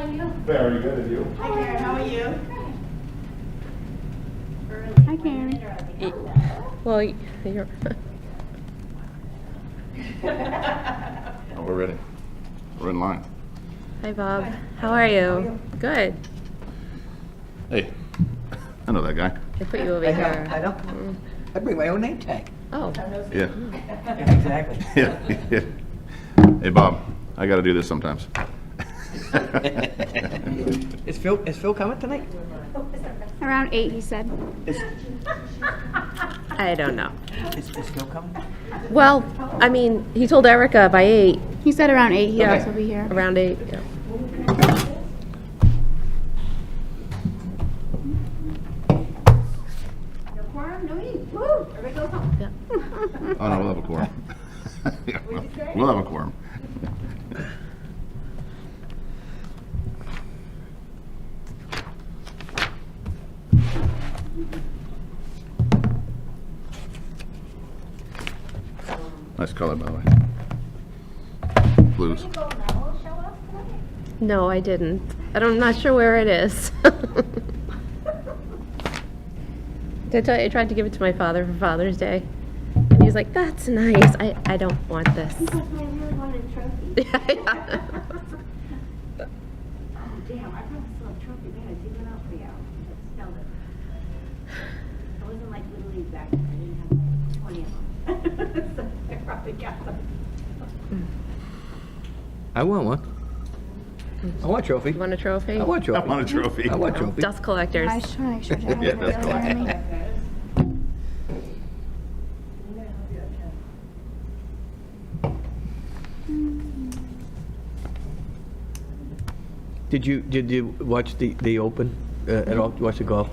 are you? Very good, and you? Hi, Karen. How are you? Hi, Karen. Well, you're... Oh, we're ready. We're in line. Hi, Bob. How are you? Good. Hey, I know that guy. I put you over here. I know. I bring my own name tag. Oh. Yeah. Exactly. Yeah. Yeah. Hey, Bob, I gotta do this sometimes. Is Phil coming tonight? Around 8, he said. I don't know. Is Phil coming? Well, I mean, he told Erica by 8. He said around 8 he'd Okay. also be here. Around 8, yeah. No quorum, no eating. Woo! Everybody goes home. Yeah. Oh, no, we'll have a quorum. Yeah, we'll have a quorum. Nice color, by the way. Blues. No, I didn't. I'm not sure where it is. Did I tell you, I tried to give it to my father for Father's Day. And he was like, that's nice. I don't want this. Because I really wanted a trophy. Yeah. Oh, damn. I probably still have a trophy bags even out for you. I spelled it. I wasn't like Little League back then. I didn't have like 20 of them. So I probably got them. I want one. I want a trophy. You want a trophy? I want a I trophy. want a trophy. I want a trophy. Dust collectors. I was trying to make sure to have Yeah, it that's really cool. near me. Did you watch the Open at all? Watch the golf?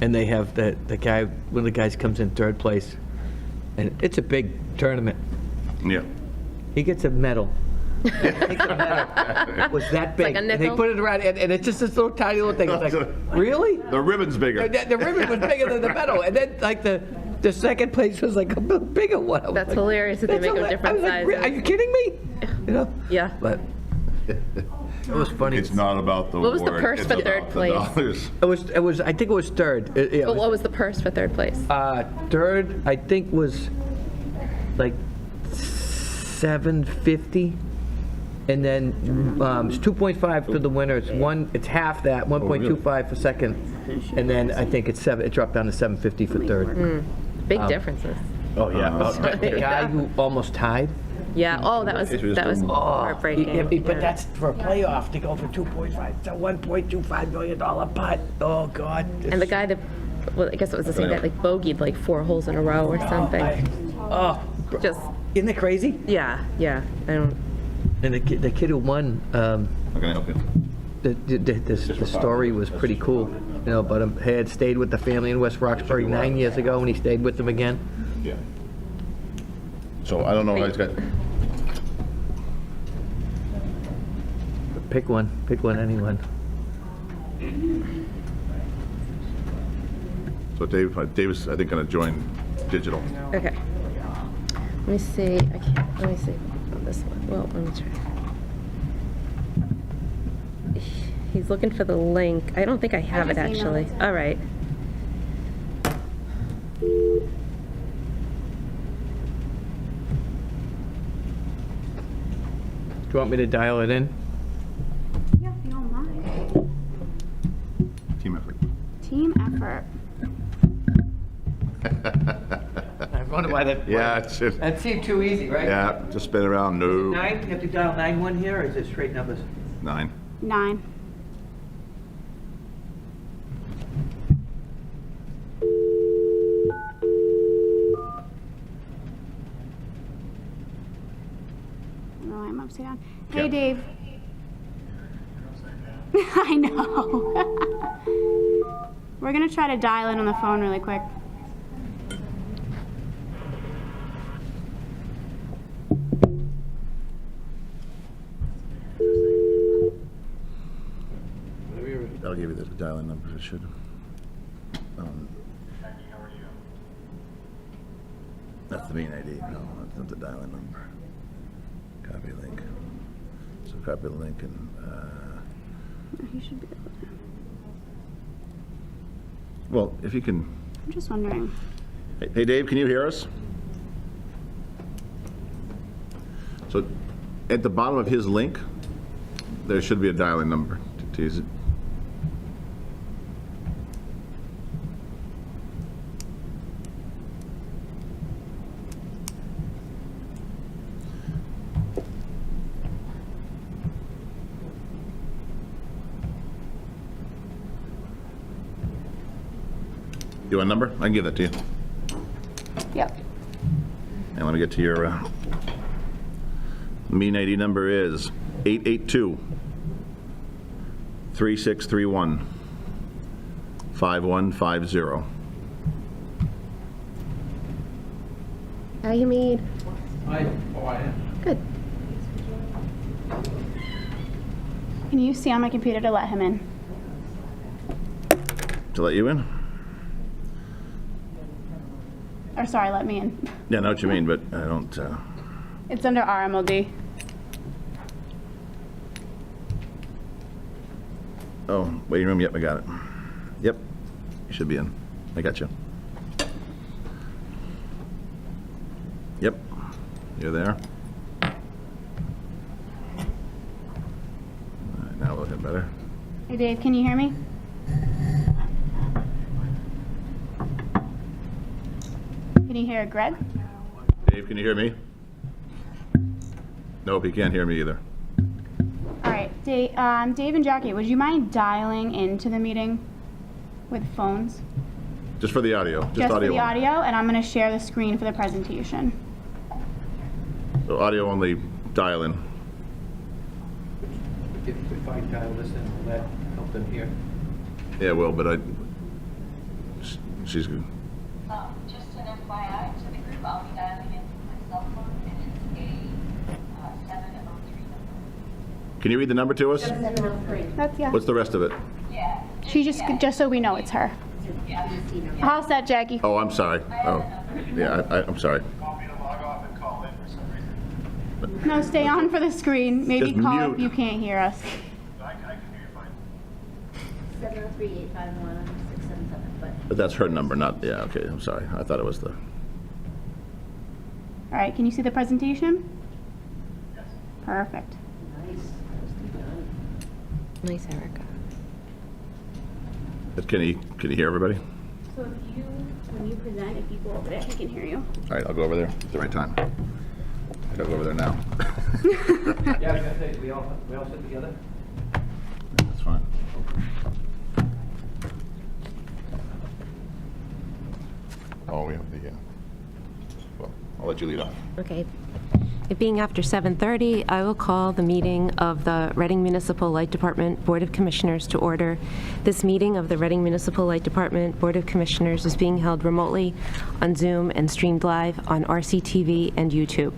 And they have the guy. One of the guys comes in third place, and it's a big tournament. Yeah. He gets a medal. Takes a medal. It was that big. like a And they nickel? put it around, and it's just this little tiny little thing. It's like, really? The ribbon's bigger. The ribbon was bigger than the medal, and then like the second place was like a bigger one. I was That's like, hilarious that they that's make them hila- different I was like, sizes. Are you kidding me? You know? Yeah. But it was funny. It's not about the What was the award, purse it's for about third the place? dollars. It was. I think it was third. But what was the purse for third place? Third, I think was like $750, and then it's 2.5 for the winner. It's half that, 1.25 for second, and then I think it's seven. It dropped down to $750 for third. Big differences. Oh yeah, the guy who almost tied. Yeah. Oh, that was heartbreaking. But Yeah. that's for a playoff to go for 2.5. It's a $1.25 million putt. Oh God. And the guy that, well, I guess it was the same guy, like bogeyed like 4 holes in a row or something. Just, Isn't it crazy? yeah. I don't. And the kid who won. How can I help you? The story was pretty cool, you know, but he had stayed with the family in West Roxbury 9 years ago, and he stayed with them again. Yeah. So I don't know how he's got. Pick one, anyone. So Dave's, I think, gonna join digital. Okay. Let me see. I can't. Let me see on this one. Well, let me try. He's looking for the link. I don't think I have it just emailed actually. it to him. All right. Do you want me to dial it in? Yeah, if you don't mind. Team effort. Team effort. I wonder why that. Yeah, it's just, That seemed too easy, right? yeah, just spin around. No. 9? You have to dial 9-1 here, or is it straight numbers? 9. 9. Oh, I'm upside down. Hey, Yep. Dave. I know. We're gonna try to dial in on the phone really quick. I'll give you the dial-in number. It should. That's the main ID. No, that's not the dial-in number. Copy link. So copy the link and He should be able to. Well, if you can, I'm just wondering. hey Dave, can you hear us? So at the bottom of his link, there should be a dial-in number to use it. You want a number? I can give that to you. Yep. And let me get to your mean ID number is 882-3631-5150. How you mean? I am. Good. Can you see on my computer to let him in? To let you in? Or sorry, let me in. Yeah, I know what you mean, but I don't, It's under RMLD. oh, waiting room, yep, I got it. Yep, you should be in. I got you. Yep, you're there. All right, now looking better. Hey Dave, can you hear me? Can you hear Greg? Dave, can you hear me? Nope, he can't hear me either. All right, Dave and Jackie, would you mind dialing into the meeting with phones? Just for the audio, just Just for audio the only. audio, and I'm going to share the screen for the presentation. So audio only dial in. If I dial this in, will that help them hear? Yeah, well, but she's good. Just an FYI to the group, I'll be dialing in from my cell phone, and it's a 703 number. Can you read the number to us? 703. That's, yeah. What's the rest of it? Yeah. She just so we know it's her. How's that, Jackie? Oh, I'm sorry. Oh, yeah, I'm sorry. Want me to log off and call in for some reason? No, stay on for the screen. Maybe Just call mute. if you can't hear us. I can hear you fine. 703-851-677, But that's her number, not, yeah, okay, I'm sorry. I thought it was the, All right, can you see the presentation? Yes. Perfect. Nice, Erica. but can you hear everybody? So when you present, if you go over there, he can hear you. All right, I'll go over there at the right time. I'll go over there now. Yeah, I was gonna say, we all sit together? That's fine. Oh, we have the, well, I'll let you lead off. Okay. It being after 7:30, I will call the meeting of the Reading Municipal Light Department Board of Commissioners to order. This meeting of the Reading Municipal Light Department Board of Commissioners is being held remotely on Zoom and streamed live on RCTV and YouTube.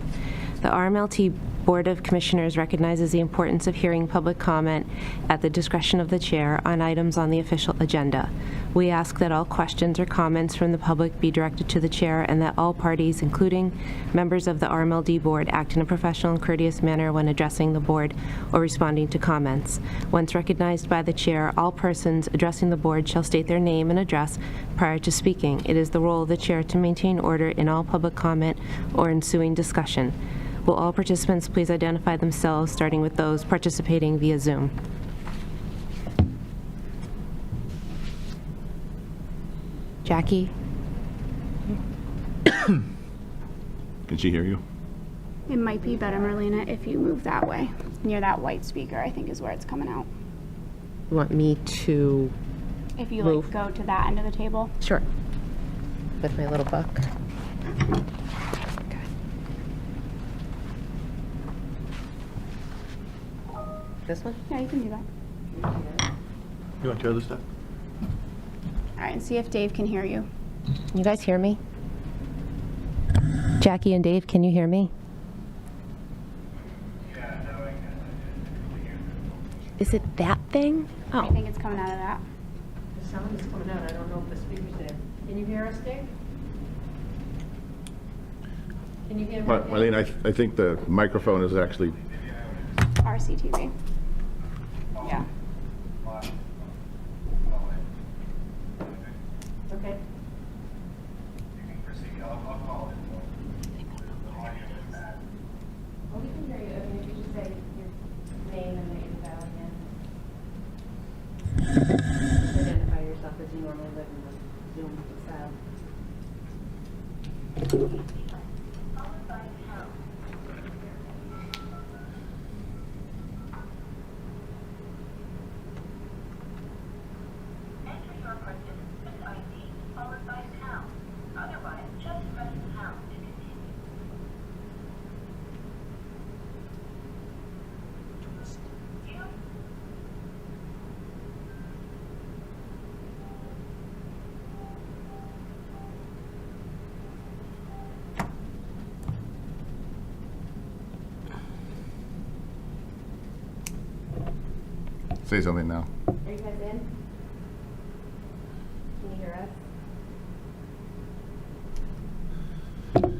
The RMLD Board of Commissioners recognizes the importance of hearing public comment at the discretion of the chair on items on the official agenda. We ask that all questions or comments from the public be directed to the chair and that all parties, including members of the RMLD board, act in a professional and courteous manner when addressing the board or responding to comments. Once recognized by the chair, all persons addressing the board shall state their name and address prior to speaking. It is the role of the chair to maintain order in all public comment or ensuing discussion. Will all participants please identify themselves, starting with those participating via Zoom? Jackie? Can she hear you? It might be better, Marlena, if you move that way, near that white speaker, I think is where it's coming out. You want me to? If you Move. like go to that end of the table. Sure. With my little book. Okay. This one? Yeah, you can do that. You want your other stuff? All right, and see if Dave can hear you. You guys hear me? Jackie and Dave, can you hear me? Is it that thing? I Oh, think it's coming out of that. The sound is coming out, I don't know if the speaker's there. Can you hear us, Dave? Can you hear me? Marlene, I think the microphone is actually, RCTV. Yeah. normally live in the Zoom style. followed by pound. Enter your participant ID followed by pound. Otherwise, just press pound to continue. You Say something now. Are you guys in? Can you hear us?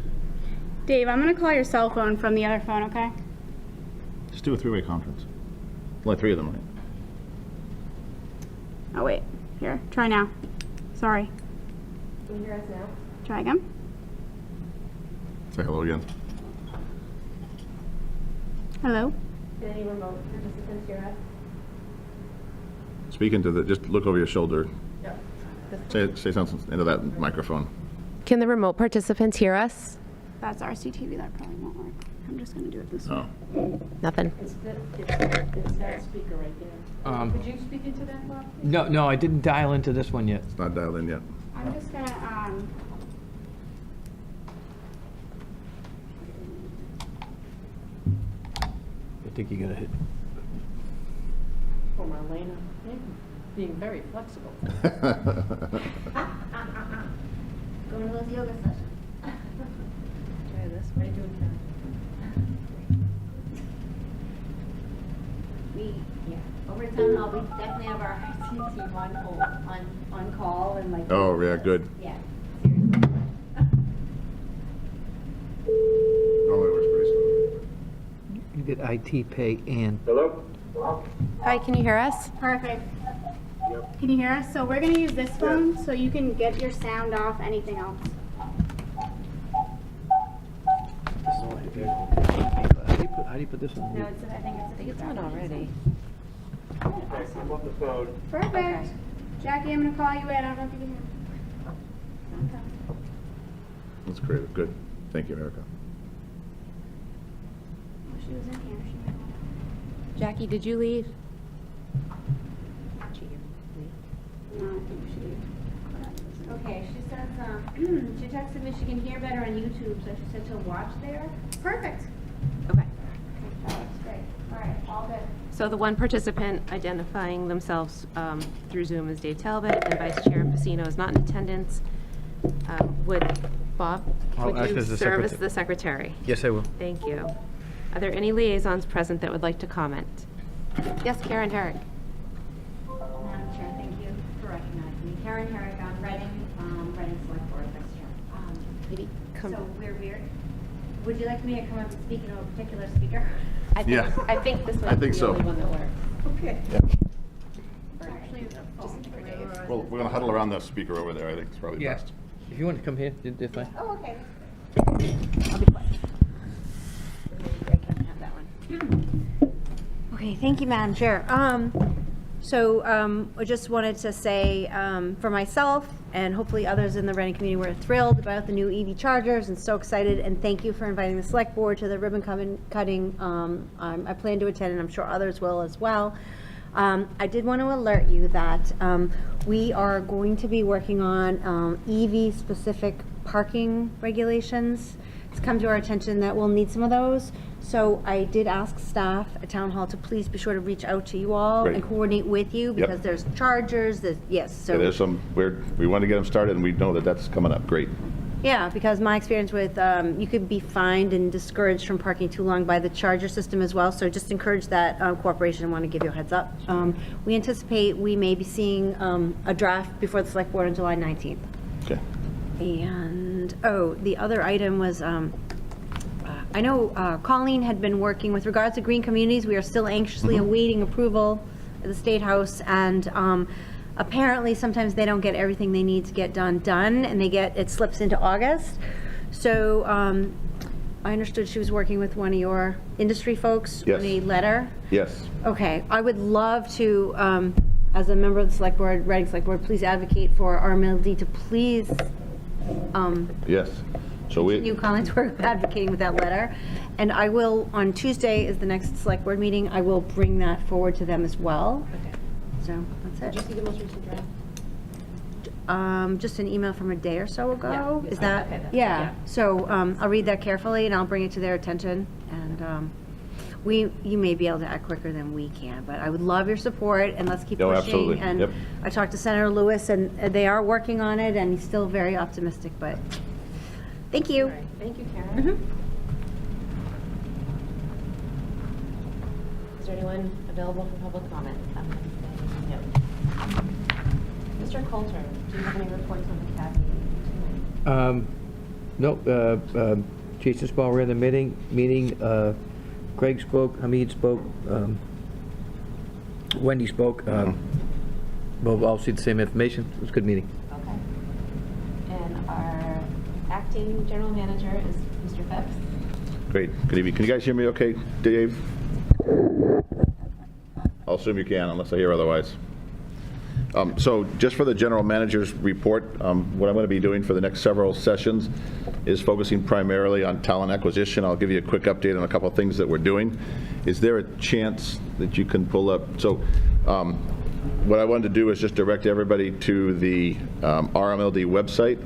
Dave, I'm gonna call your cell phone from the other phone, okay? Just do a three-way conference. Only three of them, right? Oh, wait. Here, try now. Sorry. Can you hear us now? Try again. Say hello again. Hello? Can any remote participants hear us? Speak into the, just look over your shoulder. Yep. Say something into that microphone. Can the remote participants hear us? That's RCTV, that probably won't work. I'm just gonna do it this way. Oh. Nothing. It's that speaker right there. Could you speak into that, Bob? No, I didn't dial into this one yet. It's not dialed in yet. I'm just gonna, I think you gotta hit. For Marlena, being very flexible. Going to those yoga sessions. Try this. What are you doing now? Over time, we definitely have our IT team on hold, on call and like. Oh, yeah, good. Yeah, seriously. Normally it works pretty slow. You get IT pay and. Hello? Hi, can you hear us? perfect. Can you hear us? So we're gonna use this phone, so you can get your sound off, anything else. How do you put this on? No, it's, I think it's on already. Okay, I'm on the phone. perfect. Jackie, I'm gonna call you in. I don't know if you can hear me. That's great. Good. Thank you, Erica. Oh, she was in here. She might wanna. Jackie, did you leave? No, I think she. Okay, she says, she texted me she can hear better on YouTube, so she said to watch there. Perfect. Okay. That looks great. All right, all good. So the one participant identifying themselves through Zoom is Dave Talbot, and Vice Chair Pacino is not in attendance. Would Bob, I'll would act you as the serve as secretary. the secretary? Yes, I will. Thank you. Are there any liaisons present that would like to comment? Yes, Karen Herrick. Madam Chair, thank you for recognizing me. Karen Herrick, I'm Reading Select Board Vice Chair. Maybe come. So would you like me to come up and speak to a particular speaker? I think, Yeah. I think this I one's think the so. only one that works. Okay. Actually, the phone for Dave. Well, we're gonna huddle around that speaker over there. I think it's probably Yeah. best. If you want to come here, you're fine. Oh, okay. I'll be quiet. I can have that one. Okay, thank you, Madam Chair. I just wanted to say, for myself and hopefully others in the Reading community, we're thrilled about the new EV chargers and so excited, and thank you for inviting the Select Board to the ribbon cutting. I plan to attend, and I'm sure others will as well. I did want to alert you that we are going to be working on EV-specific parking regulations. It's come to our attention that we'll need some of those. So I did ask staff at Town Hall to please be sure to reach out to you all Great. and coordinate with you, because there's chargers, yes, so. There's some, we want to get them started, and we know that that's coming up. Great. Yeah, because my experience with, you could be fined and discouraged from parking too long by the charger system as well, so just encourage that cooperation. I want to give you a heads up. We anticipate we may be seeing a draft before the Select Board on July 19th. Okay. And, the other item was, I know Colleen had been working with regards to green communities. We are still anxiously awaiting approval at the State House, and apparently sometimes they don't get everything they need to get done, and it slips into August. So I understood she was working with one of your industry folks Yes. on a letter. Yes. Okay, I would love to as a member of the select board, Reading Select Board, please advocate for RMLD to please Yes. So continue Colin's work of advocating with that letter. And I will, on Tuesday is the next select board meeting, I will bring that forward to them as well. Okay. So, that's Did you it. see the most recent draft? Just an email from a day or so ago. Yeah. Is that? Okay, that's- Yeah. yeah. So I'll read that carefully and I'll bring it to their attention. And you may be able to act quicker than we can, but I would love your support and let's keep Oh, pushing. absolutely. And Yep. I talked to Senator Lewis and they are working on it and he's still very optimistic, but thank you. All right. Thank you, Karen. Is there anyone available for public comment? No. Mr. Coulter, do you have any reports on the cabinet tonight? No, Jason Small ran the meeting, Greg spoke, Hamid spoke, Wendy spoke. We'll all see the same information. It was a good meeting. Okay. And our acting general manager is Mr. Phipps. Great. Good evening. Can you guys hear me okay, Dave? I'll assume you can, unless I hear otherwise. So just for the general manager's report, what I'm going to be doing for the next several sessions is focusing primarily on talent acquisition. I'll give you a quick update on a couple of things that we're doing. Is there a chance that you can pull up? So what I wanted to do is just direct everybody to the RMLD website.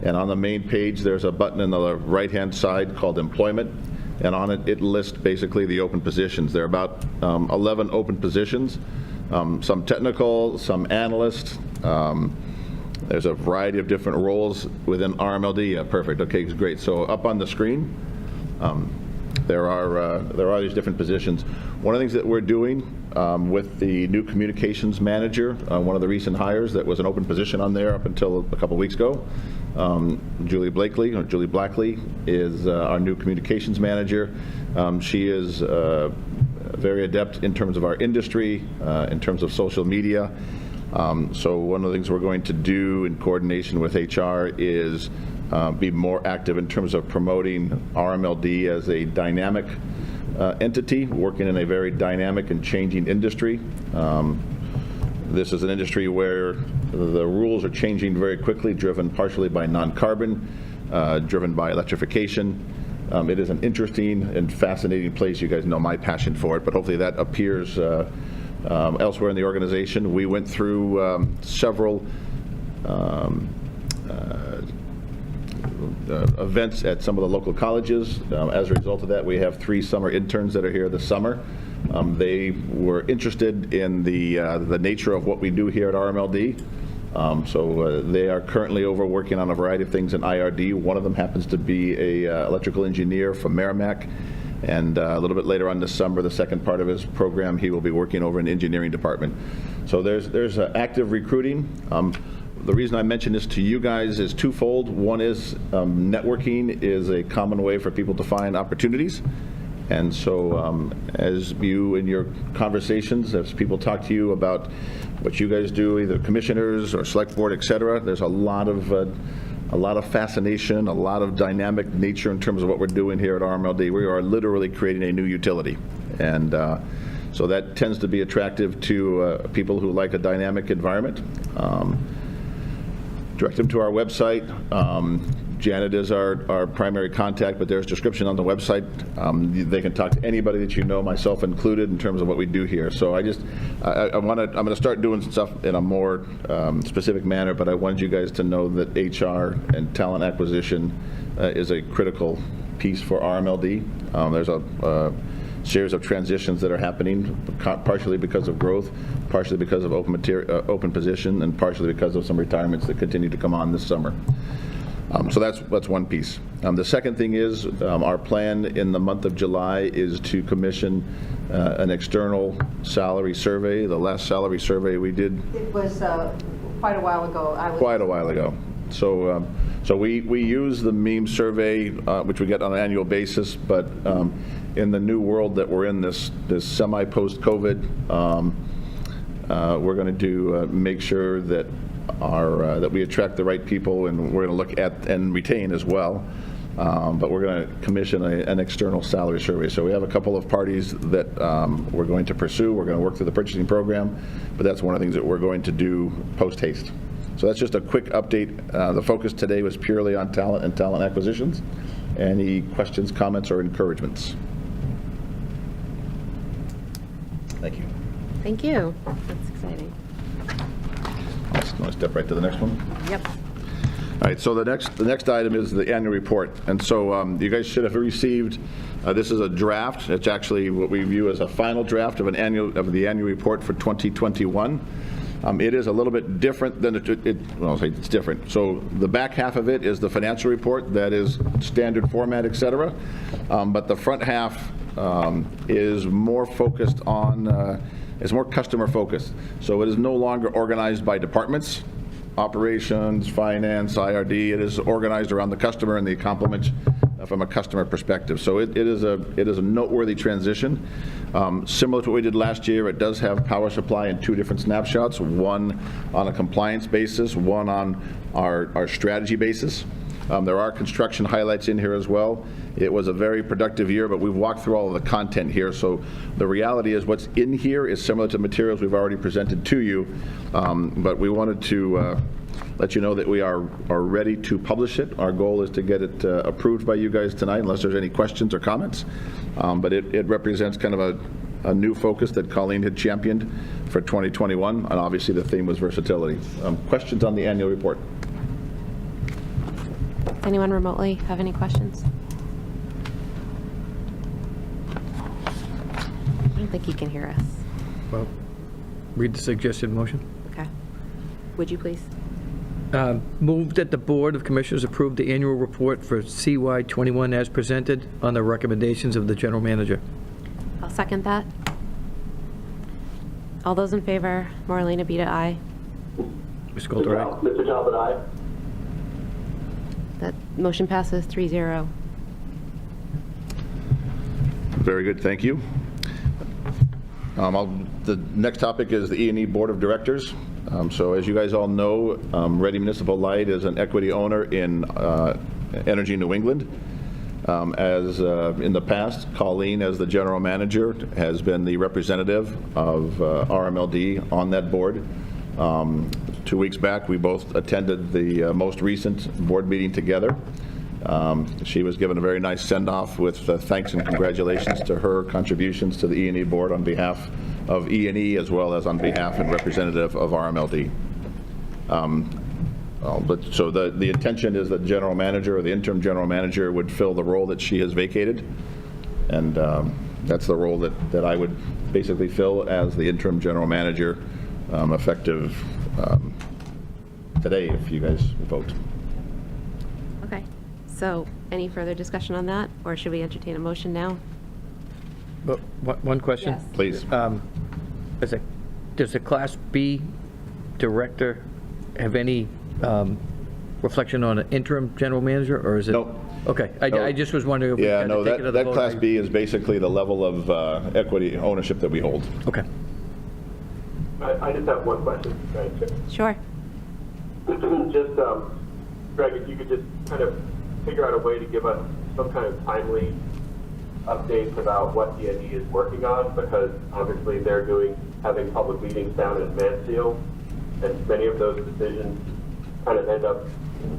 And on the main page, there's a button in the right-hand side called Employment. And on it, it lists basically the open positions. There are about 11 open positions. Some technical, some analyst. There's a variety of different roles within RMLD. Yeah, perfect. Okay, great. So up on the screen, there are these different positions. One of the things that we're doing with the new communications manager, one of the recent hires that was an open position on there up until a couple weeks ago, Julie Blackley is our new communications manager. She is very adept in terms of our industry, in terms of social media. So one of the things we're going to do in coordination with HR is be more active in terms of promoting RMLD as a dynamic entity, working in a very dynamic and changing industry. This is an industry where the rules are changing very quickly, driven partially by non-carbon, driven by electrification. It is an interesting and fascinating place. You guys know my passion for it, but hopefully that appears elsewhere in the organization. We went through several events at some of the local colleges. As a result of that, we have 3 summer interns that are here this summer. They were interested in the nature of what we do here at RMLD. So they are currently over working on a variety of things in IRD. One of them happens to be a electrical engineer from Merrimack. And a little bit later on this summer, the second part of his program, he will be working over in the engineering department. So there's active recruiting. The reason I mention this to you guys is twofold. One is networking is a common way for people to find opportunities. And so as you, in your conversations, as people talk to you about what you guys do, either commissioners or select board, et cetera, there's a lot of fascination, a lot of dynamic nature in terms of what we're doing here at RMLD. We are literally creating a new utility. And so that tends to be attractive to people who like a dynamic environment. Direct them to our website. Janet is our primary contact, but there's description on the website. They can talk to anybody that you know, myself included, in terms of what we do here. So I'm going to start doing stuff in a more specific manner, but I wanted you guys to know that HR and talent acquisition is a critical piece for RMLD. There's a series of transitions that are happening, partially because of growth, partially because of open position, and partially because of some retirements that continue to come on this summer. So that's one piece. The second thing is our plan in the month of July is to commission an external salary survey. The last salary survey we did It was quite a while ago. quite a while ago. So we use the meme survey, which we get on an annual basis, but in the new world that we're in, this semi-post-COVID, we're going to make sure that that we attract the right people, and we're going to look at and retain as well. but we're going to commission an external salary survey. So we have a couple of parties that we're going to pursue. We're going to work through the purchasing program, but that's one of the things that we're going to do post-haste. So that's just a quick update. The focus today was purely on talent and talent acquisitions. Any questions, comments, or encouragements? Thank you. Thank you. That's exciting. I'll step right to the next one. Yep. All right, so the next item is the annual report. And so you guys should have received, this is a draft. It's actually what we view as a final draft of the annual report for 2021. It is a little bit different than well, I'll say it's different. So the back half of it is the financial report that is standard format, et cetera. But the front half is more focused on, is more customer focused. So it is no longer organized by departments, operations, finance, IRD. It is organized around the customer and the accomplishments from a customer perspective. So it is a noteworthy transition. Similar to what we did last year, it does have power supply in two different snapshots, one on a compliance basis, one on our strategy basis. There are construction highlights in here as well. It was a very productive year, but we've walked through all of the content here. So the reality is what's in here is similar to materials we've already presented to you, but we wanted to let you know that we are ready to publish it. Our goal is to get it approved by you guys tonight, unless there's any questions or comments. But it represents kind of a new focus that Colleen had championed for 2021, and obviously the theme was versatility. Questions on the annual report? Anyone remotely have any questions? I don't think he can hear us. Well, read the suggested motion. Okay. Would you please? Move that the Board of Commissioners approve the annual report for CY '21 as presented on the recommendations of the General Manager. I'll second that. All those in favor, Marlena Beta, aye. Mr. Coulter, aye. Mr. Talbot, aye. That motion passes 3-0. Very good, thank you. The next topic is the E&E Board of Directors. So as you guys all know, Reading Municipal Light is an equity owner in Energy New England. As in the past, Colleen, as the general manager, has been the representative of RMLD on that board. 2 weeks back, we both attended the most recent board meeting together. She was given a very nice send-off with thanks and congratulations to her contributions to the E&E board on behalf of E&E as well as on behalf and representative of RMLD. So the intention is that the general manager or the interim general manager would fill the role that she has vacated, and that's the role that I would basically fill as the interim general manager effective today if you guys vote. Okay. So any further discussion on that, or should we entertain a motion now? But one question? Yes. Please. Does the Class B director have any reflection on an interim general manager, or is it? No. Okay, No. I just was wondering if we Yeah, had no, to take it to the that vote. Class B is basically the level of equity ownership that we hold. Okay. I just have one question. Sure. Just, Greg, if you could just kind of figure out a way to give us some kind of timely updates about what D&D is working on, because obviously they're having public meetings down in Mansfield, and many of those decisions kind of end up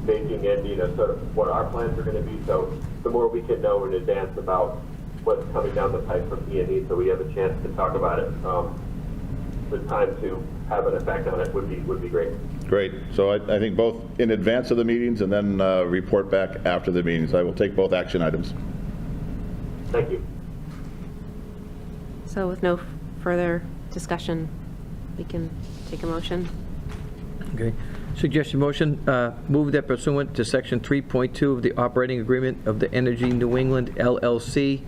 making Andy sort of what our plans are going to be. So the more we can know in advance about what's coming down the pipe from E&E, so we have a chance to talk about it, the time to have an effect on it would be great. Great. So I think both in advance of the meetings and then report back after the meetings. I will take both action items. Thank you. So with no further discussion, we can take a motion. Okay. Suggestion motion, move that pursuant to Section 3.2 of the operating agreement of the Energy New England LLC,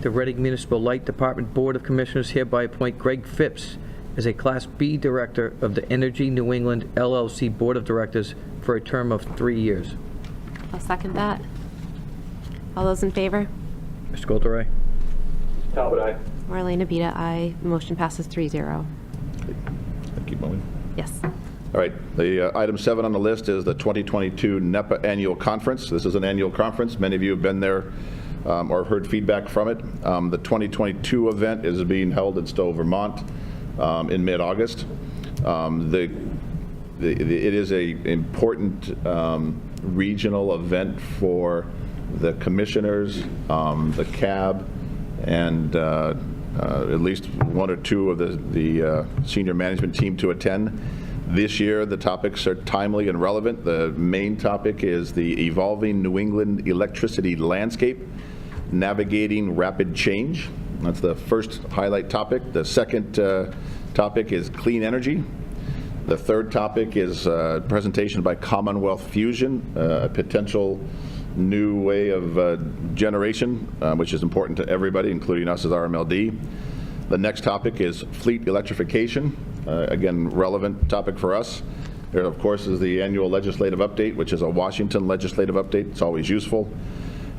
the Reading Municipal Light Department Board of Commissioners hereby appoint Greg Phipps as a Class B Director of the Energy New England LLC Board of Directors for a term of 3 years. I'll second that. All those in favor? Mr. Coulter, aye. Talbot, aye. Marlena Beta, aye. Motion passes 3-0. Thank you, Molly. Yes. All right, the item 7 on the list is the 2022 NEPA Annual Conference. This is an annual conference. Many of you have been there or heard feedback from it. The 2022 event is being held in Stowe, Vermont in mid-August. It is an important regional event for the commissioners, the CAB, and at least 1 or 2 of the senior management team to attend. This year, the topics are timely and relevant. The main topic is the evolving New England electricity landscape, navigating rapid change. That's the first highlight topic. The second topic is clean energy. The third topic is a presentation by Commonwealth Fusion, a potential new way of generation, which is important to everybody, including us as RMLD. The next topic is fleet electrification, again, relevant topic for us. There, of course, is the annual legislative update, which is a Washington legislative update. It's always useful.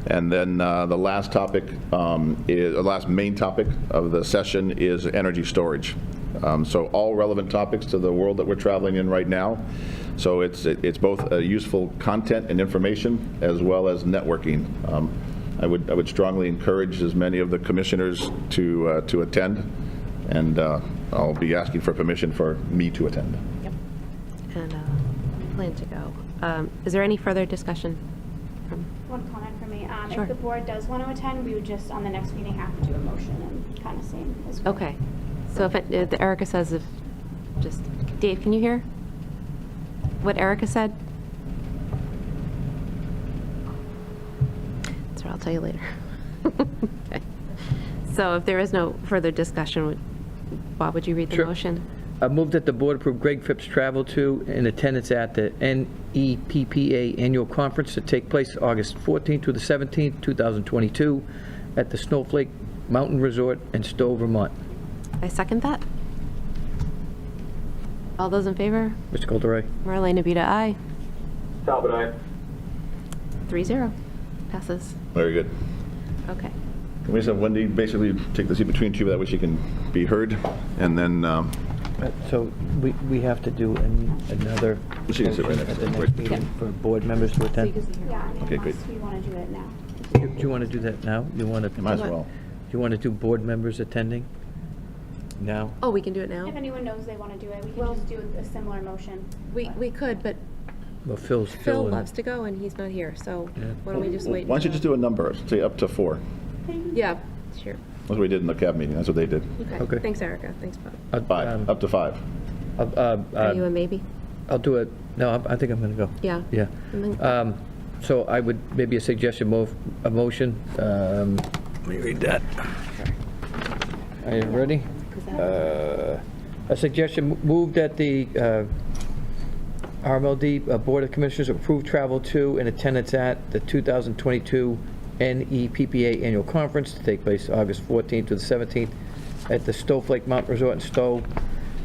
And then the last topic the last main topic of the session is energy storage. So all relevant topics to the world that we're traveling in right now. So it's both useful content and information as well as networking. I would strongly encourage as many of the commissioners to attend, and I'll be asking for permission for me to attend. Yep. And plan to go. Is there any further discussion? One comment for me. Sure. If the board does want to attend, we would just, on the next meeting, have to do a motion and kind of same as well. Okay. So if Erica says just, Dave, can you hear what Erica said? That's what I'll tell you later. Okay. So if there is no further discussion, Bob, would you read the Sure. motion? I move that the board approve Greg Phipps' travel to and attendance at the NEPPA Annual Conference to take place August 14th through the 17th, 2022, at the Snowflake Mountain Resort in Stowe, Vermont. I second that. All those in favor? Mr. Caldera? Marlene Abita, aye. Talbot, aye. 3-0. Passes. Very good. Okay. Can we just have Wendy basically take the seat between two, that way she can be heard, and then So we have to do another She can sit right motion next at to the her. next meeting for board members to attend. Yeah, Okay, great. unless we want to do it now. Do you want to do that now? You want to? might as well. Do you want to do board members attending now? Oh, we can do it now? If anyone knows they want to do it, we can just do a similar motion. We could, but Well, Phil Phil and- loves to go and he's not here, so Yeah. why don't we just wait? Why don't you just do a number, say up to 4? Yeah, sure. That's what we did in the CAB meeting, that's what they did. Okay. Thanks, Erica. Thanks, Bob. 5, up to 5. Are you a maybe? I'll do it. No, I think I'm going to go. Yeah. Yeah. And then- So I would, maybe a suggestion, a motion. Let me read that. Are you ready? A suggestion, move that the RMLD Board of Commissioners approve travel to and attendance at the 2022 NEPPA Annual Conference to take place August 14th to the 17th at the Snowflake Mountain Resort in Stowe,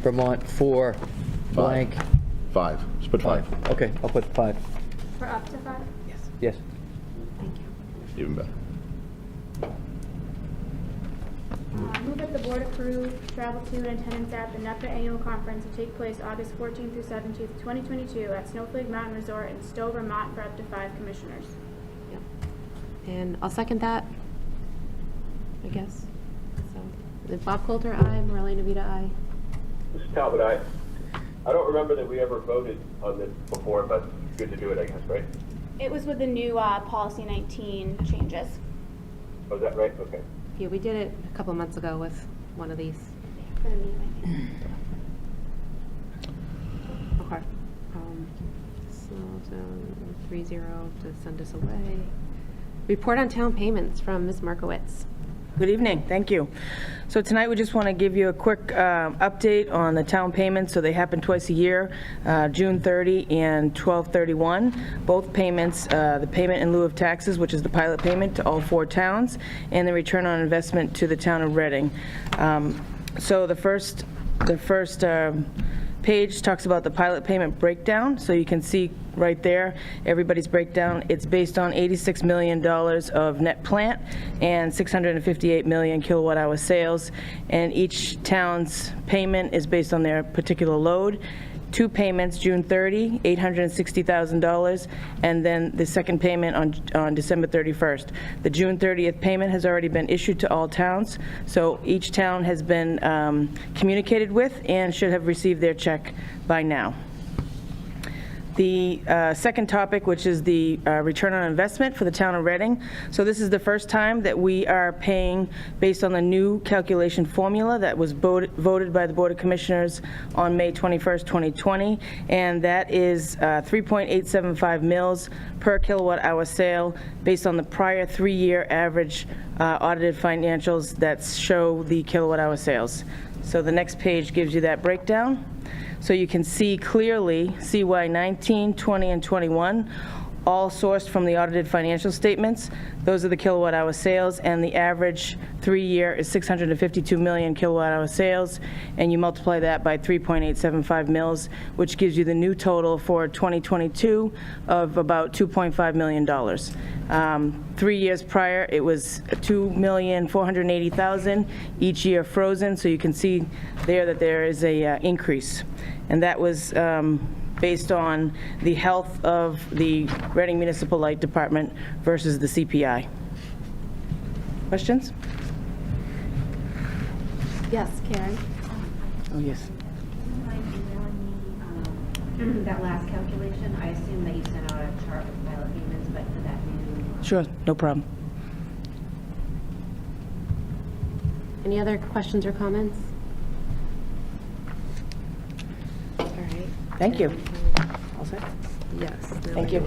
Vermont, for blank. 5, just put 5. Okay, I'll put 5. For up to 5? Yes. Thank you. Even better. Move that the board approve travel to and attendance at the NEPA Annual Conference to take place August 14th through 17th, 2022 at Snowflake Mountain Resort in Stowe, Vermont for up to 5 commissioners. And I'll second that, I guess. So, Bob Coulter, aye. Marlene Abita, aye. Mr. Talbot, aye. I don't remember that we ever voted on this before, but it's good to do it, I guess, right? It was with the new Policy 19 changes. Oh, is that right? Okay. Yeah, we did it a couple months ago with one of these. For the meeting, I think. Okay. So, 3-0 to send us away. Report on town payments from Ms. Markowitz. Good evening, thank you. So tonight we just want to give you a quick update on the town payments. So they happen twice a year, June 30 and 12/31. Both payments, the payment in lieu of taxes, which is the pilot payment to all 4 towns, and the return on investment to the town of Reading. So the first page talks about the pilot payment breakdown. So you can see right there, everybody's breakdown. It's based on $86 million of net plant and 658 million kilowatt hour sales. And each town's payment is based on their particular load. 2 payments, June 30, $860,000, and then the second payment on December 31st. The June 30th payment has already been issued to all towns, so each town has been communicated with and should have received their check by now. The second topic, which is the return on investment for the town of Reading. So this is the first time that we are paying based on the new calculation formula that was voted by the Board of Commissioners on May 21st, 2020, and that is 3.875 mils per kilowatt hour sale based on the prior 3-year average audited financials that show the kilowatt hour sales. So the next page gives you that breakdown. So you can see clearly CY 19, 20, and 21, all sourced from the audited financial statements. Those are the kilowatt hour sales, and the average 3-year is 652 million kilowatt hour sales, and you multiply that by 3.875 mils, which gives you the new total for 2022 of about $2.5 million. 3 years prior, it was 2,480,000 each year frozen, so you can see there that there is a increase. And that was based on the health of the Reading Municipal Light Department versus the CPI. Questions? Yes, Karen? Oh, yes. Mind emailing me, that last calculation? I assume that you sent out a chart with pilot payments, but for that new. Sure, no problem. Any other questions or comments? All right. Thank you. All set? Yes. now Thank I you.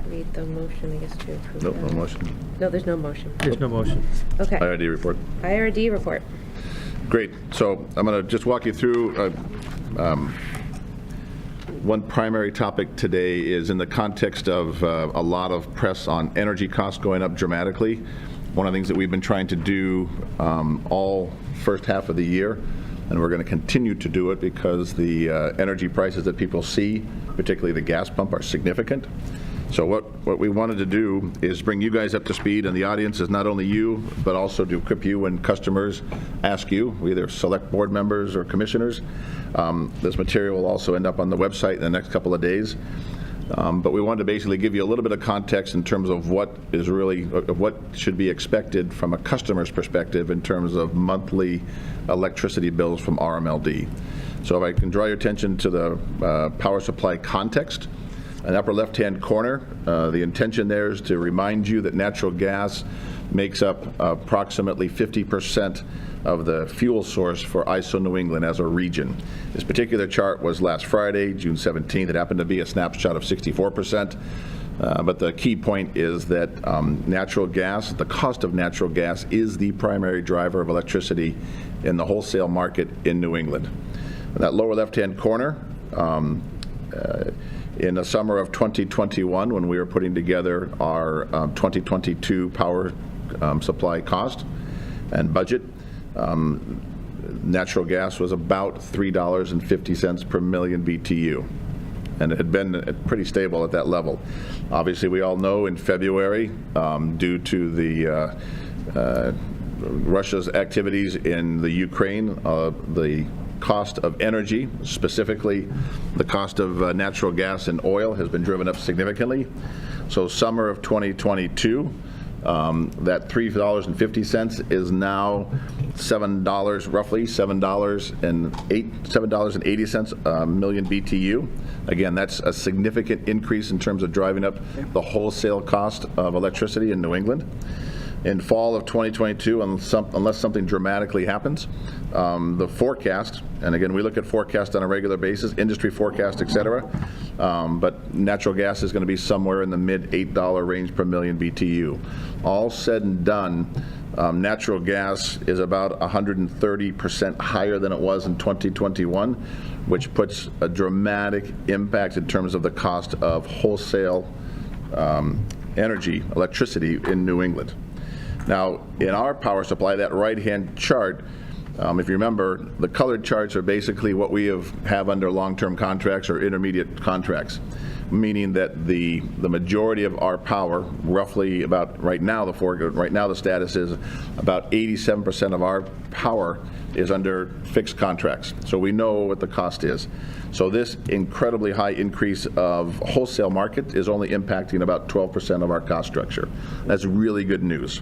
Read the motion, I guess, to approve. No, that. no motion. No, there's no motion. There's no motion. Okay. IRD report. IRD report. Great. So I'm going to just walk you through one primary topic today is in the context of a lot of press on energy costs going up dramatically. One of the things that we've been trying to do all first half of the year, and we're going to continue to do it because the energy prices that people see, particularly the gas pump, are significant. So what we wanted to do is bring you guys up to speed, and the audience is not only you, but also to equip you when customers ask you, either select board members or commissioners. This material will also end up on the website in the next couple of days. But we wanted to basically give you a little bit of context in terms of what is really, what should be expected from a customer's perspective in terms of monthly electricity bills from RMLD. So if I can draw your attention to the power supply context, in the upper left-hand corner, the intention there is to remind you that natural gas makes up approximately 50% of the fuel source for ISO New England as a region. This particular chart was last Friday, June 17th. It happened to be a snapshot of 64%. But the key point is that natural gas, the cost of natural gas, is the primary driver of electricity in the wholesale market in New England. In that lower left-hand corner, in the summer of 2021, when we were putting together our 2022 power supply cost and budget, natural gas was about $3.50 per million BTU. And it had been pretty stable at that level. Obviously, we all know in February, due to the Russia's activities in the Ukraine, the cost of energy, specifically the cost of natural gas and oil, has been driven up significantly. So summer of 2022, that $3.50 is now $7, roughly $7.80 a million BTU. Again, that's a significant increase in terms of driving up the wholesale cost of electricity in New England. In fall of 2022, unless something dramatically happens, the forecast, and again, we look at forecast on a regular basis, industry forecast, et cetera, but natural gas is going to be somewhere in the mid $8 range per million BTU. All said and done, natural gas is about 130% higher than it was in 2021, which puts a dramatic impact in terms of the cost of wholesale energy, electricity in New England. Now, in our power supply, that right-hand chart If you remember, the colored charts are basically what we have under long-term contracts or intermediate contracts, meaning that the majority of our power, roughly about right now the status is about 87% of our power is under fixed contracts. So we know what the cost is. So this incredibly high increase of wholesale market is only impacting about 12% of our cost structure. That's really good news.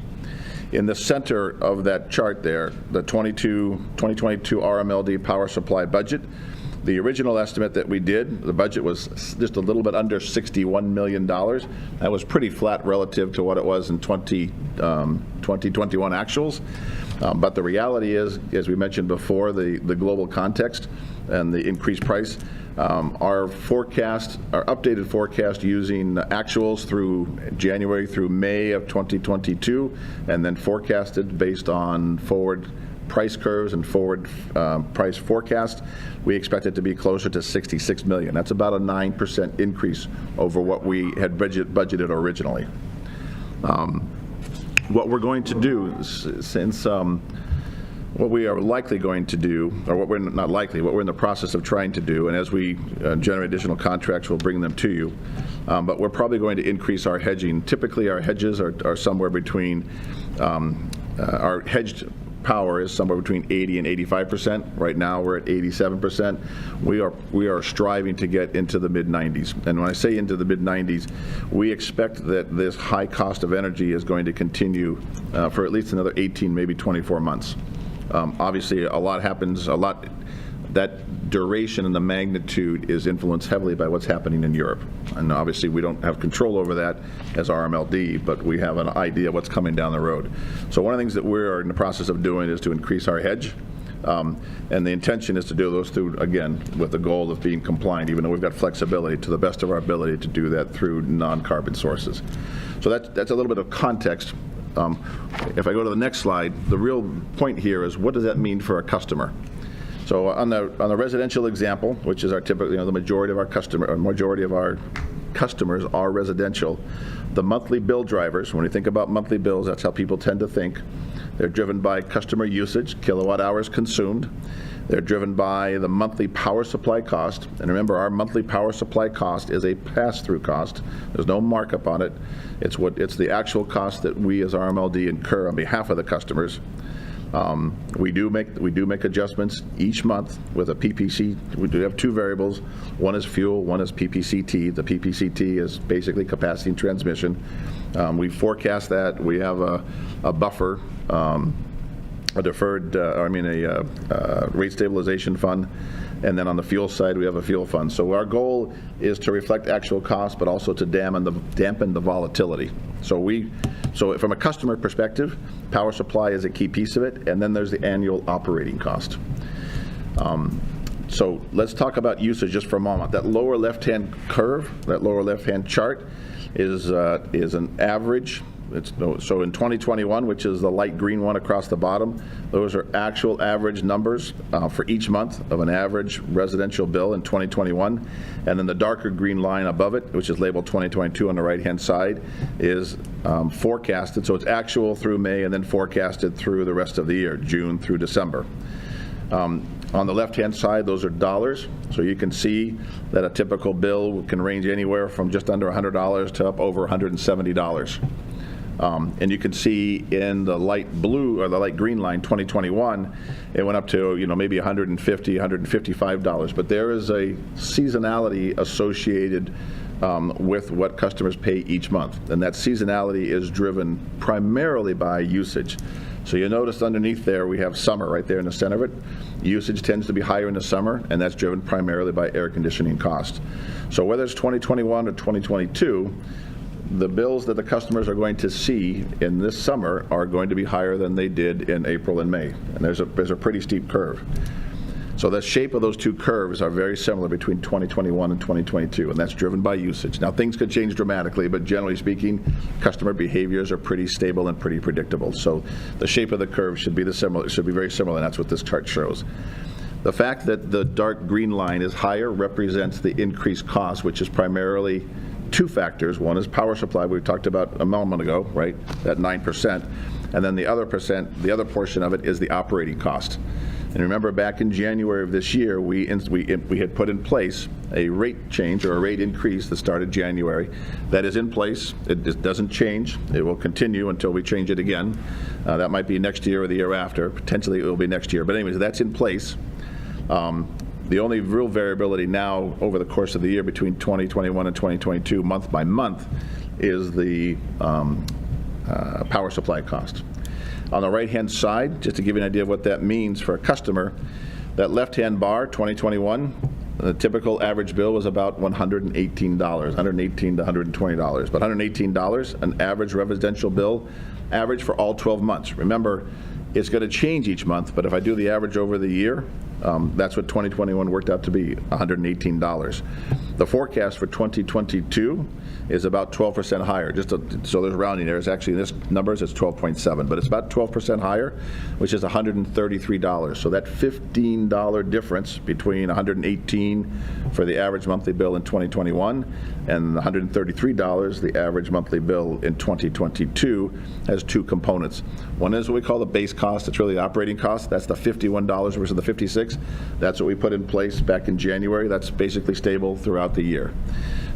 In the center of that chart there, the 2022 RMLD power supply budget, the original estimate that we did, the budget was just a little bit under $61 million. That was pretty flat relative to what it was in 2021 actuals. But the reality is, as we mentioned before, the global context and the increased price, our updated forecast using actuals through January through May of 2022, and then forecasted based on forward price curves and forward price forecast, we expect it to be closer to $66 million. That's about a 9% increase over what we had budgeted originally. What we're going to do, since what we are likely going to do, or what we're not likely, what we're in the process of trying to do, and as we generate additional contracts, we'll bring them to you. But we're probably going to increase our hedging. Typically, our hedges are somewhere between, our hedged power is somewhere between 80 and 85%. Right now, we're at 87%. We are striving to get into the mid-90s. And when I say into the mid-90s, we expect that this high cost of energy is going to continue for at least another 18, maybe 24 months. Obviously, a lot happens, that duration and the magnitude is influenced heavily by what's happening in Europe. And obviously, we don't have control over that as RMLD, but we have an idea of what's coming down the road. So one of the things that we're in the process of doing is to increase our hedge. And the intention is to do those through, again, with the goal of being compliant, even though we've got flexibility to the best of our ability to do that through non-carbon sources. So that's a little bit of context. If I go to the next slide, the real point here is, what does that mean for a customer? So on the residential example, which is our typical, the majority of our customers are residential. The monthly bill drivers, when you think about monthly bills, that's how people tend to think. They're driven by customer usage, kilowatt hours consumed. They're driven by the monthly power supply cost. And remember, our monthly power supply cost is a pass-through cost. There's no markup on it. It's the actual cost that we as RMLD incur on behalf of the customers. We do make adjustments each month with a PPC. We do have two variables. One is fuel, one is PPCT. The PPCT is basically capacity and transmission. We forecast that. We have a buffer, a deferred, rate stabilization fund. And then on the fuel side, we have a fuel fund. So our goal is to reflect actual costs, but also to dampen the volatility. So from a customer perspective, power supply is a key piece of it, and then there's the annual operating cost. So let's talk about usage just for a moment. That lower left-hand curve, that lower left-hand chart is an average. So in 2021, which is the light green one across the bottom, those are actual average numbers for each month of an average residential bill in 2021. And then the darker green line above it, which is labeled 2022 on the right-hand side, is forecasted. So it's actual through May and then forecasted through the rest of the year, June through December. On the left-hand side, those are dollars. So you can see that a typical bill can range anywhere from just under $100 to up over $170. And you can see in the light blue or the light green line, 2021, it went up to maybe $150, $155. But there is a seasonality associated with what customers pay each month, and that seasonality is driven primarily by usage. So you notice underneath there we have summer right there in the center of it. Usage tends to be higher in the summer, and that's driven primarily by air conditioning cost. So whether it's 2021 or 2022, the bills that the customers are going to see in this summer are going to be higher than they did in April and May. And there's a pretty steep curve. So the shape of those two curves are very similar between 2021 and 2022, and that's driven by usage. Now, things could change dramatically, but generally speaking, customer behaviors are pretty stable and pretty predictable. So the shape of the curve should be very similar, and that's what this chart shows. The fact that the dark green line is higher represents the increased cost, which is primarily two factors. One is power supply, we talked about a moment ago, right, at 9%. and then the other portion of it is the operating cost. And remember, back in January of this year, we had put in place a rate change or a rate increase that started January. That is in place. It doesn't change. It will continue until we change it again. That might be next year or the year after. Potentially it will be next year. But anyways, that's in place. The only real variability now over the course of the year between 2021 and 2022, month by month, is the power supply cost. On the right-hand side, just to give you an idea of what that means for a customer, that left-hand bar, 2021, the typical average bill was about $118, $118 to $120. But $118, an average residential bill, average for all 12 months. Remember, it's going to change each month, but if I do the average over the year, that's what 2021 worked out to be, $118. The forecast for 2022 is about 12% higher. So there's rounding errors. Actually, in this numbers, it's 12.7, but it's about 12% higher, which is $133. So that $15 difference between $118 for the average monthly bill in 2021 and $133, the average monthly bill in 2022, has two components. One is what we call the base cost. It's really the operating cost. That's the $51 versus the $56. That's what we put in place back in January. That's basically stable throughout the year.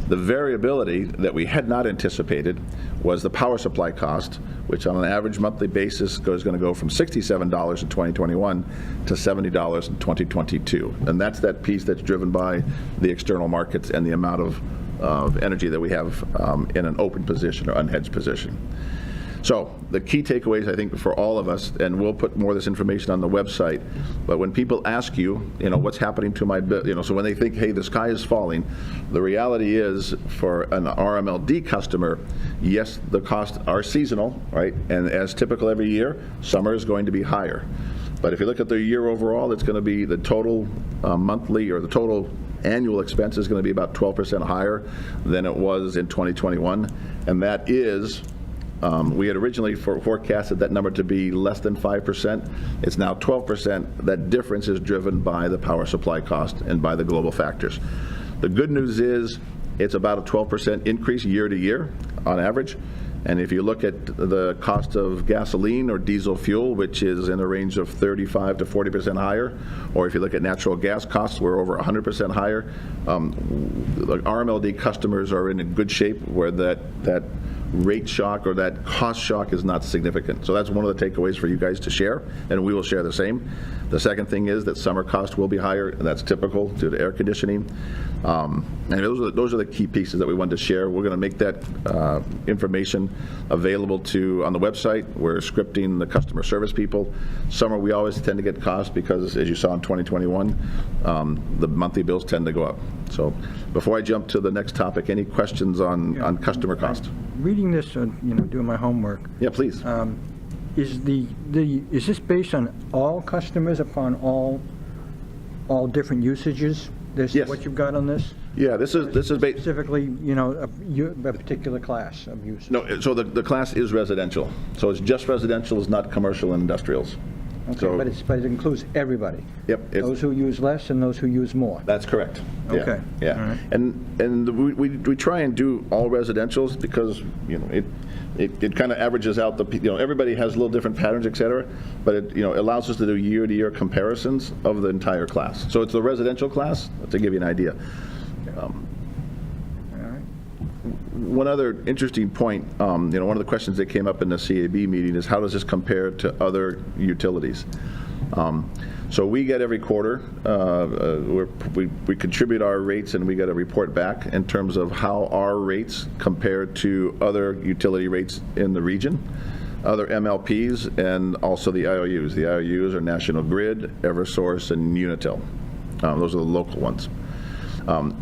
The variability that we had not anticipated was the power supply cost, which on an average monthly basis is going to go from $67 in 2021 to $70 in 2022. And that's that piece that's driven by the external markets and the amount of energy that we have in an open position or unhedged position. So the key takeaways, I think, for all of us, and we'll put more of this information on the website, but when people ask you, what's happening to my bill, so when they think, hey, the sky is falling, the reality is for an RMLD customer, yes, the costs are seasonal, right? And as typical every year, summer is going to be higher. But if you look at the year overall, it's going to be the total monthly or the total annual expense is going to be about 12% higher than it was in 2021, and that is we had originally forecasted that number to be less than 5%. It's now 12%. That difference is driven by the power supply cost and by the global factors. The good news is it's about a 12% increase year to year on average. And if you look at the cost of gasoline or diesel fuel, which is in the range of 35 to 40% higher, or if you look at natural gas costs, we're over 100% higher. The RMLD customers are in a good shape where that rate shock or that cost shock is not significant. So that's one of the takeaways for you guys to share, and we will share the same. The second thing is that summer costs will be higher, and that's typical due to air conditioning. And those are the key pieces that we wanted to share. We're going to make that information available on the website. We're scripting the customer service people. Summer, we always tend to get costs because, as you saw in 2021, the monthly bills tend to go up. So before I jump to the next topic, any questions on customer cost? Reading this, doing my homework. Yeah, please. Is this based on all customers upon all different usages? Yes. What you've got on this? Yeah, this is based Specifically, a particular class of use. No, so the class is residential. So it's just residential, it's not commercial and industrials. Okay, So- but it includes everybody. Yep. Those who use less and those who use more. That's correct. Yeah, Okay. Yeah. All right. And we try and do all residentials because, it kind of averages out everybody has a little different patterns, et cetera, but it, allows us to do year-to-year comparisons of the entire class. So it's the residential class, to give you an idea. All right. One other interesting point, one of the questions that came up in the CAB meeting is how does this compare to other utilities? So we get every quarter, we contribute our rates and we get a report back in terms of how our rates compare to other utility rates in the region, other MLPs, and also the IOUs. The IOUs are National Grid, Eversource, and Unitil. Those are the local ones.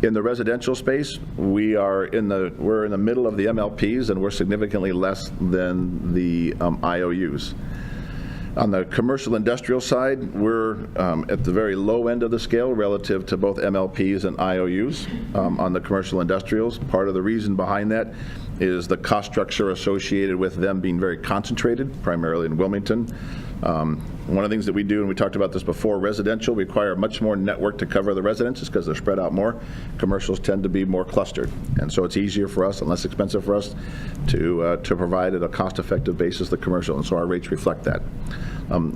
In the residential space, we're in the middle of the MLPs, and we're significantly less than the IOUs. On the commercial industrial side, we're at the very low end of the scale relative to both MLPs and IOUs on the commercial industrials. Part of the reason behind that is the cost structure associated with them being very concentrated, primarily in Wilmington. One of the things that we do, and we talked about this before, residential require much more network to cover the residences because they're spread out more. Commercials tend to be more clustered, and so it's easier for us and less expensive for us to provide at a cost-effective basis the commercial, and so our rates reflect that.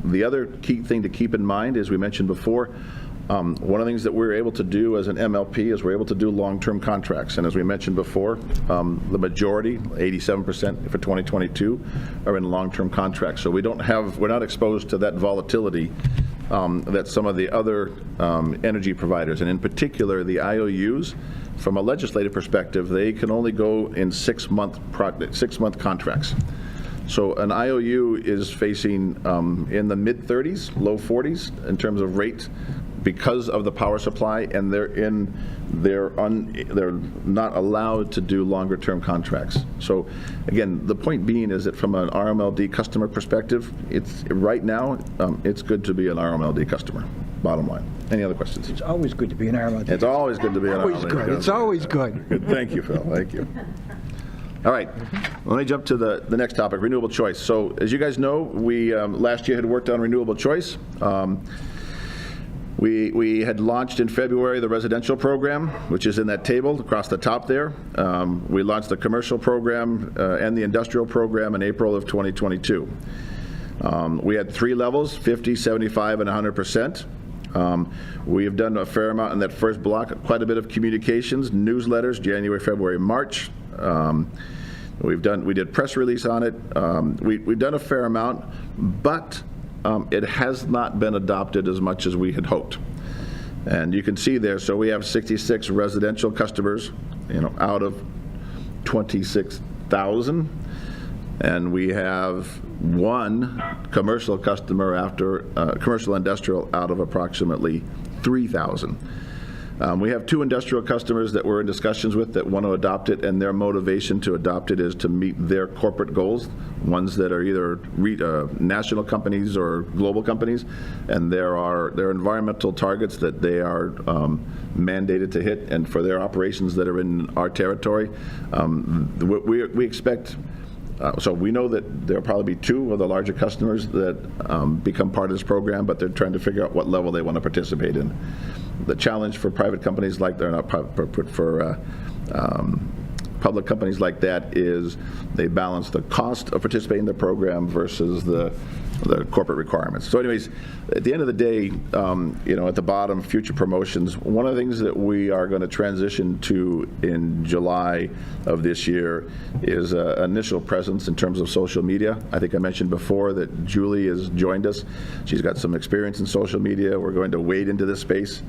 The other key thing to keep in mind, as we mentioned before, one of the things that we're able to do as an MLP is we're able to do long-term contracts. And as we mentioned before, the majority, 87% for 2022, are in long-term contracts. So we're not exposed to that volatility that some of the other energy providers, and in particular the IOUs, from a legislative perspective, they can only go in 6-month contracts. So an IOU is facing in the mid-30s, low 40s in terms of rate because of the power supply, and they're not allowed to do longer-term contracts. So again, the point being is that from an RMLD customer perspective, right now it's good to be an RMLD customer. Bottom line. Any other questions? It's always good to be an RMLD. It's always good to be an RMLD. Always good. It's always good. Good. Thank you, Phil. Thank you. All right, let me jump to the next topic, renewable choice. So as you guys know, we last year had worked on renewable choice. We had launched in February the residential program, which is in that table across the top there. We launched the commercial program and the industrial program in April of 2022. We had 3 levels, 50, 75, and 100%. We have done a fair amount in that first block, quite a bit of communications, newsletters, January, February, March. We did press release on it. We've done a fair amount, but it has not been adopted as much as we had hoped. And you can see there, so we have 66 residential customers, out of 26,000, and we have 1 commercial customer after commercial industrial out of approximately 3,000. We have 2 industrial customers that we're in discussions with that want to adopt it, and their motivation to adopt it is to meet their corporate goals, ones that are either national companies or global companies, and there are environmental targets that they are mandated to hit, and for their operations that are in our territory, we expect. So we know that there will probably be 2 of the larger customers that become part of this program, but they're trying to figure out what level they want to participate in. The challenge for private companies like public companies like that is they balance the cost of participating in the program versus the corporate requirements. So anyways, at the end of the day, at the bottom, future promotions, one of the things that we are going to transition to in July of this year is initial presence in terms of social media. I think I mentioned before that Julie has joined us. She's got some experience in social media. We're going to wade into this space.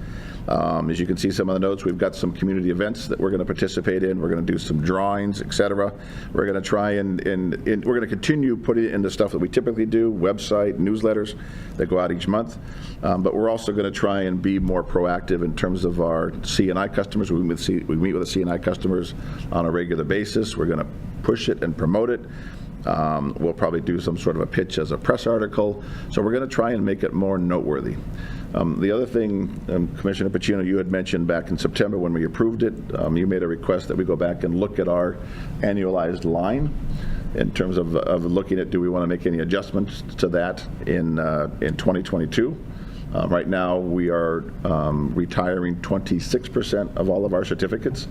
As you can see some of the notes, we've got some community events that we're going to participate in. We're going to do some drawings, etc. We're going to try and we're going to continue putting it into stuff that we typically do, website, newsletters that go out each month. But we're also going to try and be more proactive in terms of our C&I customers. We meet with the C&I customers on a regular basis. We're going to push it and promote it. We'll probably do some sort of a pitch as a press article. So we're going to try and make it more noteworthy. The other thing, Commissioner Pacino, you had mentioned back in September when we approved it, you made a request that we go back and look at our annualized line in terms of looking at, do we want to make any adjustments to that in 2022? Right now, we are retiring 26% of all of our certificates.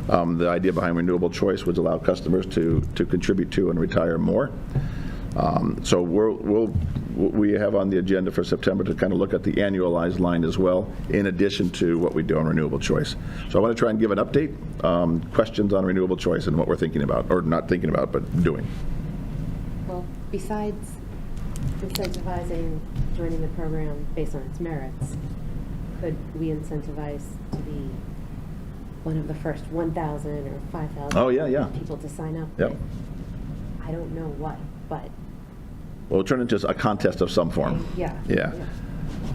The idea behind renewable choice was allow customers to contribute to and retire more. So we have on the agenda for September to kind of look at the annualized line as well, in addition to what we do on renewable choice. So I want to try and give an update, questions on renewable choice and what we're thinking about, or not thinking about, but doing. Well, besides incentivizing joining the program based on its merits, could we incentivize to be one of the first 1,000 or 5,000 people to sign up? Yep. I don't know what, but... Well, we'll turn it into a contest of some form. Yeah.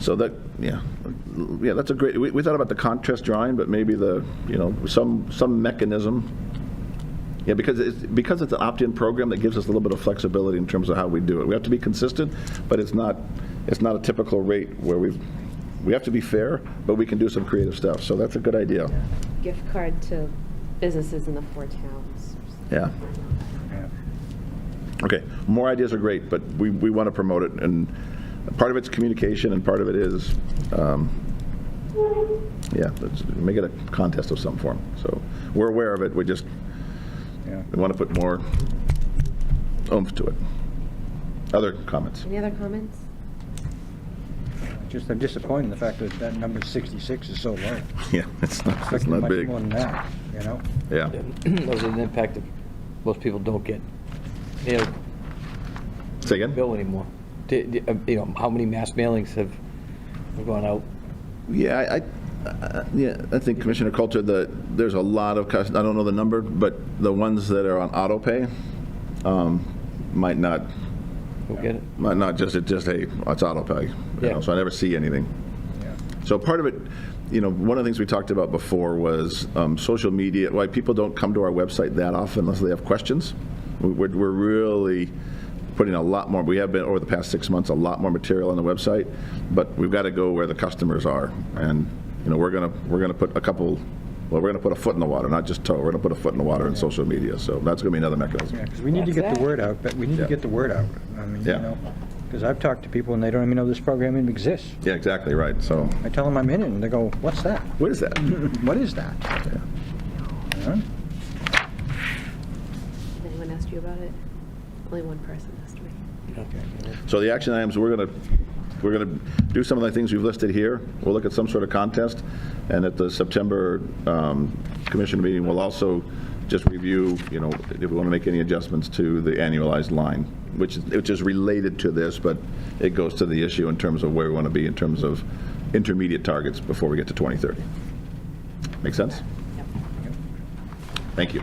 So that, that's a great, we thought about the contest drawing, but maybe some mechanism. Yeah, because it's an opt-in program that gives us a little bit of flexibility in terms of how we do it. We have to be consistent, but it's not a typical rate where we have to be fair, but we can do some creative stuff. So that's a good idea. Gift card to businesses in the 4 towns. Yeah. Okay, more ideas are great, but we want to promote it, and Part of it's communication, and part of it is, let's make it a contest of some form. So we're aware of it, we just we want to put more oomph to it. Other comments? Any other comments? I'm disappointed in the fact that that number 66 is so low. Yeah, it's not Expected much big. more than that, you know? Yeah. Those are the impact that most people don't get. They don't Say again? bill anymore. How many mass mailings have gone out? Yeah, I think Commissioner Coulter, there's a lot of, I don't know the number, but the ones that are on auto pay might not Get it? it's just, hey, it's auto pay. You Yeah. know, so I never see anything. Yeah. So part of it, one of the things we talked about before was social media, why people don't come to our website that often unless they have questions. We're really putting a lot more, we have been over the past 6 months, a lot more material on the website, but we've got to go where the customers are. And, we're going to put a couple, we're going to put a foot in the water, not just toe. We're going to put a foot in the water in social media. So that's going to be another mechanism. Yeah, because we need to get the word out, but we need to get the word out. I mean, because I've talked to people and they don't even know this program even exists. Yeah, exactly right. So I tell them I'm in it and they go, what's that? what is that? What is that? Huh? Anyone asked you about it? Only one person asked me. Okay. So the action items, we're going to do some of the things we've listed here. We'll look at some sort of contest, and at the September commission meeting, we'll also just review, if we want to make any adjustments to the annualized line, which is related to this, but it goes to the issue in terms of where we want to be in terms of intermediate targets before we get to 2030. Make sense? Yep. Thank you.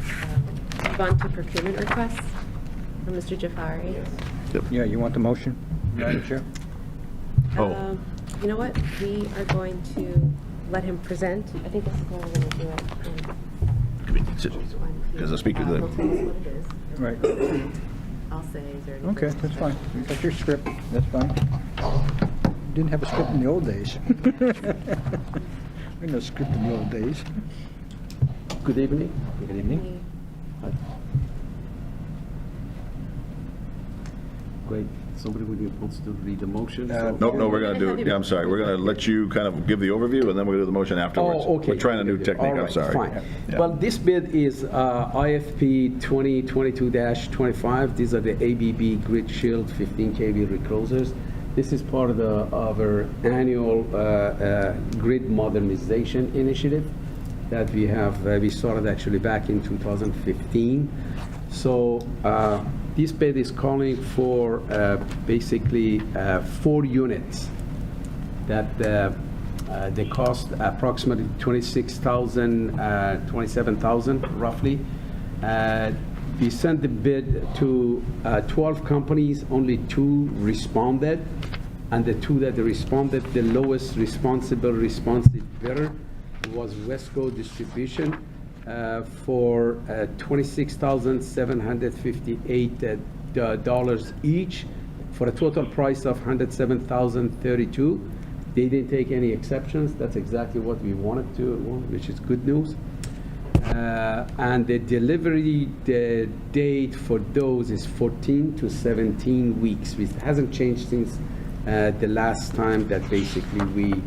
Sure. Move on to procurement requests from Mr. Jafari. Yeah, you want the motion, Madam Chair? Oh. You know what? We are going to let him present. I think this is how we're going to do it. As a speaker, He'll tell us what it is. Right. I'll say, is there anything? Okay, that's fine. You got your script, that's fine. Didn't have a script in the old days. We had no script in the old days. Good evening. Good evening. Great. Somebody wants to read the motion? No, we're going to do it. I'm sorry. We're going to let you kind of give the overview, and then we're going to do the motion afterwards. Oh, okay. We're trying a new technique. All right, I'm sorry. Fine. Yeah. Well, this bid is IFP 2022-25. These are the ABB Grid Shield 15 kV reclosers. This is part of our annual grid modernization initiative that we have. We started actually back in 2015. So this bid is calling for basically 4 units that they cost approximately $26,000, $27,000 roughly. We sent the bid to 12 companies, only 2 responded, and the 2 that responded, the lowest responsive bidder was Wesco Distribution for $26,758 each for a total price of $107,032. They didn't take any exceptions. That's exactly what we wanted to, which is good news. And the delivery date for those is 14 to 17 weeks, which hasn't changed since the last time that basically we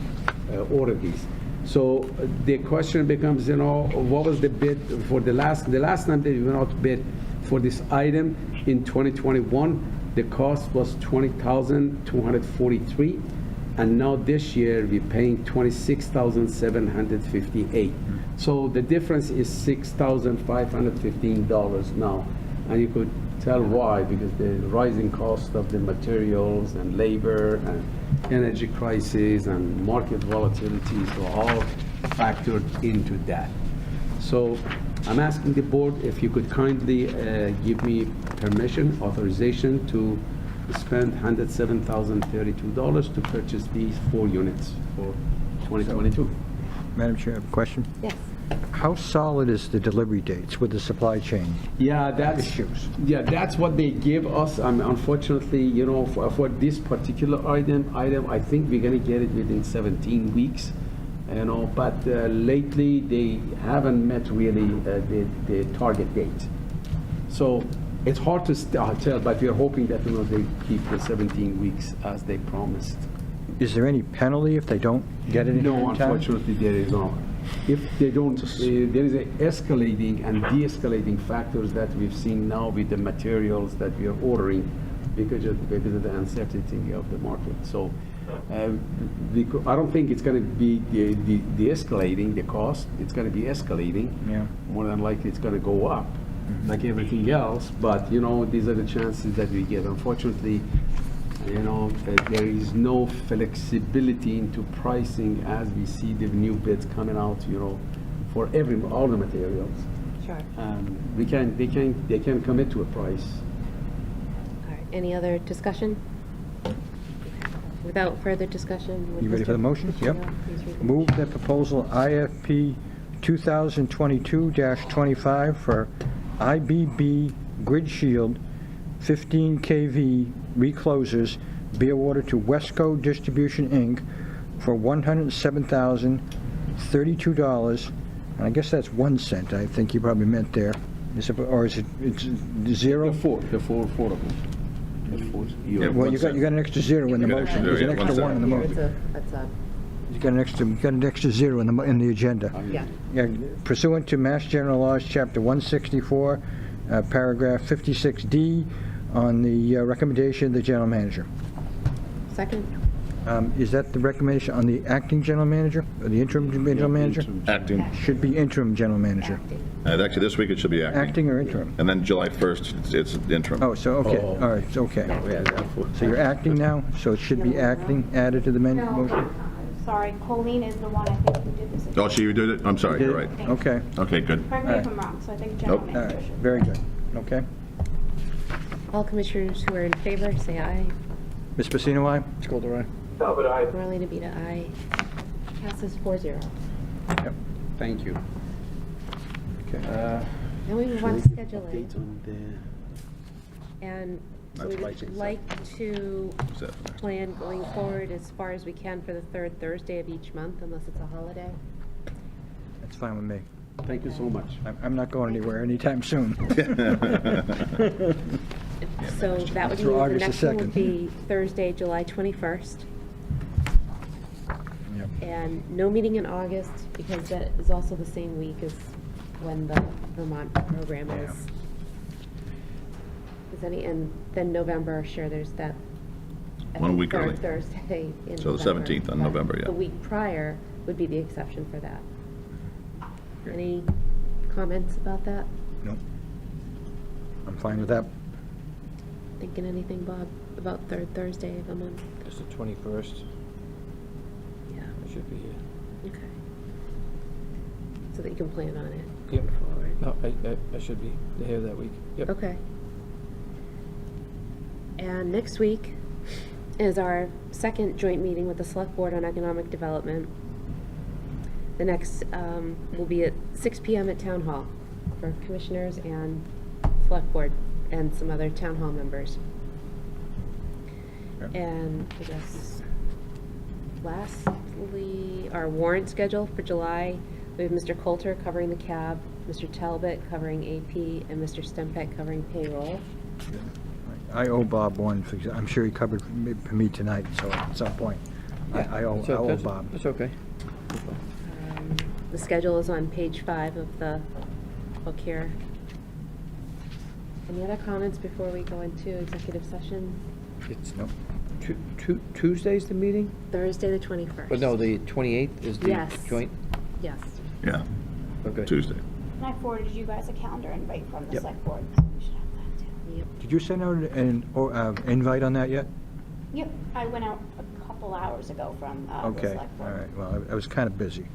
ordered these. So the question becomes, what was the bid for the last time that we went out to bid for this item in 2021? The cost was $20,243, and now this year we're paying $26,758. So the difference is $6,515 now, and you could tell why, because the rising cost of the materials and labor and energy crisis and market volatility are all factored into that. So I'm asking the board if you could kindly give me permission, authorization to spend $107,032 to purchase these 4 units for 2022. Madam Chair, I have a question. Yes. How solid is the delivery dates with the supply chain Yeah, that's what they give us. Unfortunately, for this particular item, I think we're going to get it within 17 weeks. But lately they haven't met really the target date. So It's hard to tell, but we are hoping that, they keep the 17 weeks as they promised. Is there any penalty if they don't get it in No, time? unfortunately, there is not. If they don't, there is a escalating and de-escalating factors that we've seen now with the materials that we are ordering because of the uncertainty of the market. So I don't think it's going to be de-escalating the cost. It's going to be escalating. Yeah. More than likely, it's going to go up, like everything else. But these are the chances that we get. Unfortunately, there is no flexibility into pricing as we see the new bids coming out, for all the materials. Sure. They can commit to a price. All right, any other discussion? Without further discussion. would You ready for the Mr. motion? Yep. Cuccinero please read the Move that proposal IFP 2022-25 for IBB Grid Shield 15 kV reclosers be awarded to Wesco Distribution, Inc. for $107,032, and I guess that's 1 cent, I think you probably meant there. Is it, or is it, it's zero? The four affordables. Yeah, Well, you 1 cent. got an extra zero in the Yeah, motion. yeah, There's an yeah, 1 extra cent. one in the motion. That's a, You got an extra zero in the agenda. yeah. Yeah, pursuant to Mass General Laws, Chapter 164, Paragraph 56D, on the recommendation of the general manager. Second? Is that the recommendation on the acting general manager, or the interim general manager? Acting. Should be interim general manager. Actually, this week it should be acting. Acting or interim? And then July 1st, it's interim. Oh, so, okay, Oh. all right, it's okay. Yeah, So you're acting now, so it should be acting added to the motion? Sorry, Colleen is the one I think who did this. Oh, you did it? I'm sorry, you're right. Okay, Okay, good. Correct me if I'm wrong, so I think general Nope. all manager right, should. very good, okay. All commissioners who are in favor, say aye. Ms. Pacino, aye? Talbot, aye. Marlena Beta, aye. Passes 4-0. Yep. Thank you. Okay. Then we move on to Schedule A. And so we would like to Is that for next? plan going forward as far as we can for the third Thursday of each month, unless it's a holiday. That's fine with me. Thank you so much. I'm not going anywhere anytime soon. So that would Through mean the August the next one would 2nd. be Thursday, July 21st. Yep. And no meeting in August, because that is also the same week as when the Vermont program is. Is any, and then November, sure, there's that. I 1 think, week third early. Thursday in So the November, 17th on but November, yeah. The week prior would be the exception for that. Any comments about that? Nope. I'm fine with that. Thinking anything, Bob, about third Thursday of a month? It's the 21st. Yeah, I should be here. okay. So that you can plan on it. Yep. going forward. No, I should be here that week. Yep. Okay. And next week is our second joint meeting with the Select Board on Economic Development. The next will be at 6 p.m. at Town Hall for commissioners and Select Board and some other Town Hall members. Yep. And I guess lastly, our warrant schedule for July, we have Mr. Coulter covering the cab, Mr. Talbot covering AP, and Mr. Stempek covering payroll. I owe Bob one, I'm sure he covered for me tonight, so at some point, I owe Bob. That's okay. The schedule is on page 5 of the book here. Any other comments before we go into executive session? It's Nope. Tuesday's the meeting? Thursday, the 21st. But no, the 28th is the Yes. joint? Yes. Yeah, Okay. Tuesday. And I forwarded you guys a calendar invite from the Yep. select board, so we should have that too. Yep. Did you send out an invite on that yet? Yep, I went out a couple hours ago from the Okay, select all board. right, well, I was kind of busy.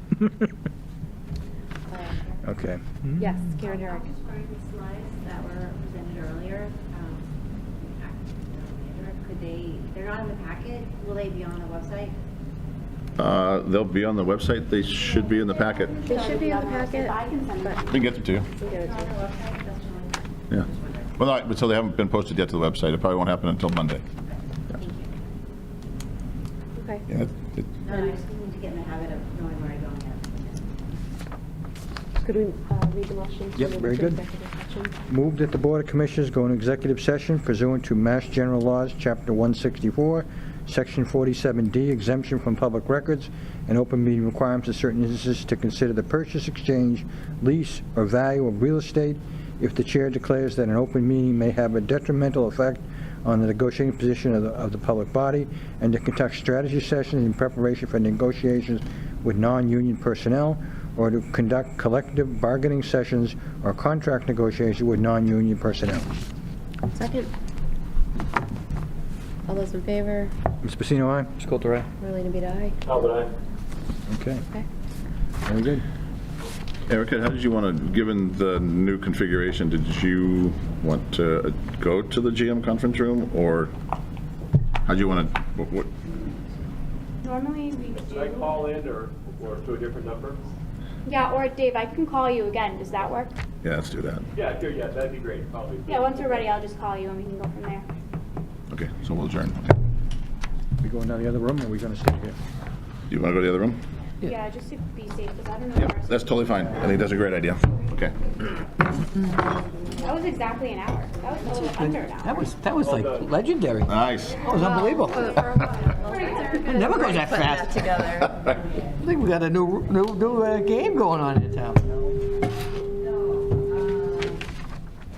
Okay. Yes, Karen Herrick. Just regarding the slides that were presented earlier, they're not in the packet, will they be on the website? They'll be on the website. They should be in the packet. They should be in the packet, If I can send but them. We can get them to you. we'll get it On to the you. website, that's just Yeah. Well, all right, but so they haven't been posted yet to the website. It probably won't happen until Monday. thank you. Okay. Yeah, No, I just need to get in the habit of knowing where I go Could we read the motion? to Yep, move very into good. executive session? Move that the Board of Commissioners go into executive session pursuant to Mass General Laws, Chapter 164, Section 47D, exemption from public records and open meeting requirements in certain instances to consider the purchase, exchange, lease, or value of real estate if the chair declares that an open meeting may have a detrimental effect on the negotiating position of the public body, and to conduct strategy sessions in preparation for negotiations with non-union personnel, or to conduct collective bargaining sessions or contract negotiations with non-union personnel. Second. All those in favor? Ms. Pacino, aye? Ms. Coulter, aye. Marlena Bita, aye. Albert, aye. Okay, Okay. very good. Erica, how did you want to, given the new configuration, did you want to go to the GM conference room, or how do you want to, what? Normally we Should I do. call in or to a different number? Yeah, or Dave, I can call you again. Does that work? Yeah, let's do that. Yeah, sure, yeah, that'd be great, probably. Yeah, once we're ready, I'll just call you and we can go from there. Okay, so we'll adjourn. We going down the other room, or are we going to stay here? Do you want to go to the other room? Yeah, just to be safe, because I don't know. Yep, that's totally fine. I think that's a great idea. Okay. That was exactly an hour. That was a little under an hour. That was like legendary. That Nice. was unbelievable. It never goes that fast. I think we got a new game going on in town.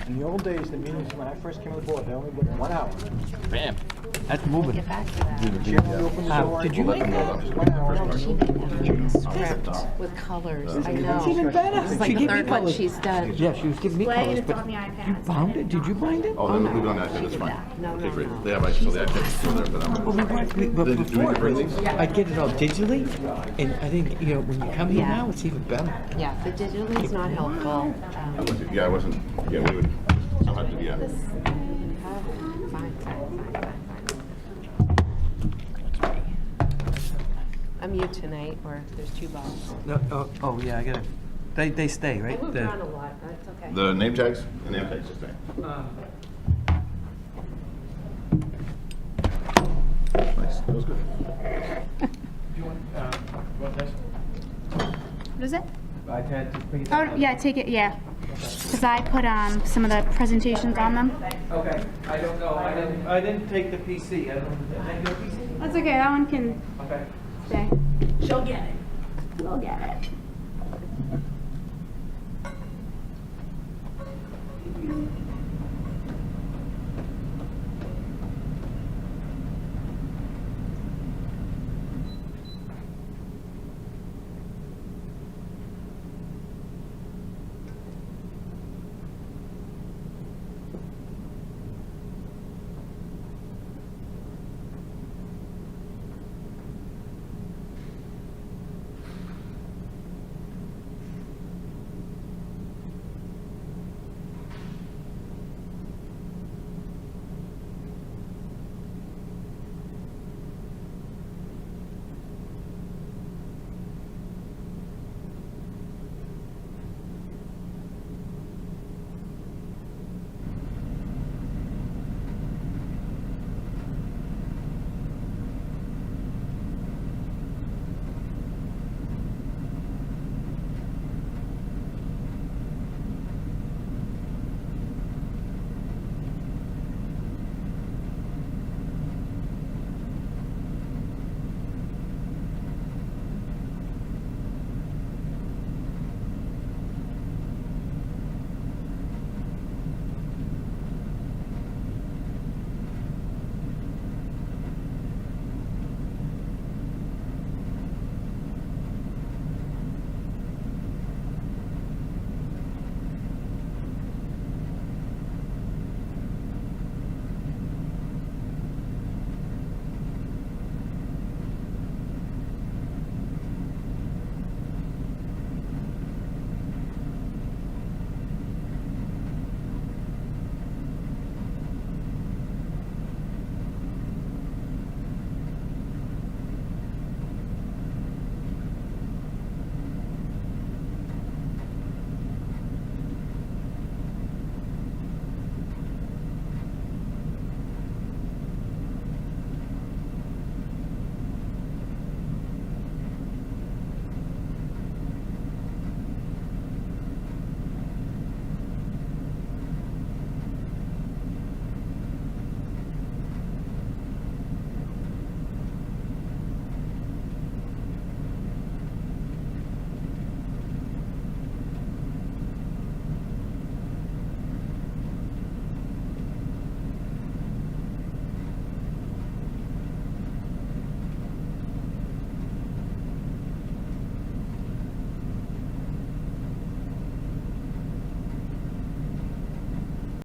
In the old days, the meetings, when I first came on the board, they only went 1 hour. Bam. That's moving. Did you make that? With colors, I That's know. even better. This is like She the gave me third one colors. she's done. Yeah, she was giving me Play, colors, it's but on the iPad. you bound it? Did you bind it? Oh, then we'll do that. That's fine. No, Okay, no, great. no. They have actually, so the iPad's still there, but Well, but Do we before, bring these? I'd get it all digitally, and I think, when you come here Yeah. now, it's even better. Yeah, the digital is not helpful. Yeah, I wasn't, yeah, we would, sometimes, yeah. Fine. I'm mute tonight, or there's 2 balls. Oh, yeah, I gotta, they stay, I right? moved around a lot, but it's okay. The name tags? The name tags, okay. Nice, that was good. What is it? iPad, just bring it Oh, yeah, take it, yeah. Because I put some of the presentations on them. Okay, I don't know, I didn't take the PC, I don't, did I take your PC? That's okay, that one can Okay. stay. She'll get it. We'll get it.